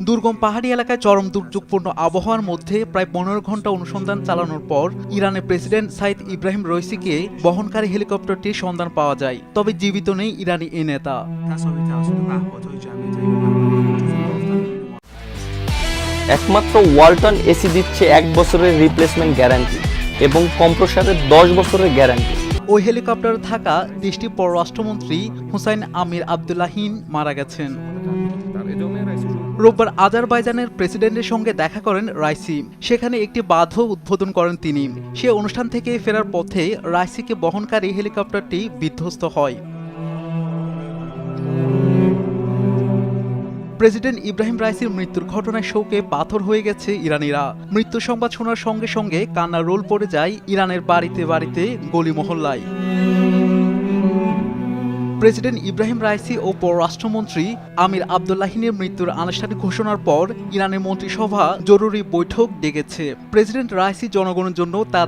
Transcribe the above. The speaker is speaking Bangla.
দুর্গম পাহাড়ি এলাকায় চরম দুর্যোগপূর্ণ আবহাওয়ার মধ্যে প্রায় 15 ঘন্টা অনুসন্ধান চালানোর পর ইরানের প্রেসিডেন্ট সাইদ ইব্রাহিম রইসিকে বহনকারী হেলিকপ্টারটির সন্ধান পাওয়া যায়। তবে জীবিত নেই ইরানি এই নেতা। একমাত্র ওয়ালটন এসি দিচ্ছে 1 বছরের রিপ্লেসমেন্ট গ্যারান্টি এবং কম্প্রেসারের 10 বছরের গ্যারান্টি। ওই হেলিকপ্টারে থাকা দেশটির পররাষ্ট্রমন্ত্রী হুসাইন আমির আবদুল্লাহিন মারা গেছেন। রোববার আজারবাইজানের প্রেসিডেন্টের সঙ্গে দেখা করেন রাইসি। সেখানে একটি বাঁধও উদ্বোধন করেন তিনি। সে অনুষ্ঠান থেকে ফেরার পথে রাইসিকে বহনকারী হেলিকপ্টারটি বিধ্বস্ত হয়। প্রেসিডেন্ট ইব্রাহিম রাইসির মৃত্যুর ঘটনায় শোকে পাথর হয়ে গেছে ইরানিরা। মৃত্যু সংবাদ শোনার সঙ্গে সঙ্গে কান্নার রোল পড়ে যায় ইরানের বাড়িতে বাড়িতে, গলি মহল্লায়। প্রেসিডেন্ট ইব্রাহিম রাইসি ও পররাষ্ট্রমন্ত্রী আমির আবদুল্লাহিনের মৃত্যুর আনুষ্ঠানিক ঘোষণার পর ইরানের মন্ত্রিসভা জরুরি বৈঠক ডেকেছে। প্রেসিডেন্ট রাইসি জনগণের জন্য তার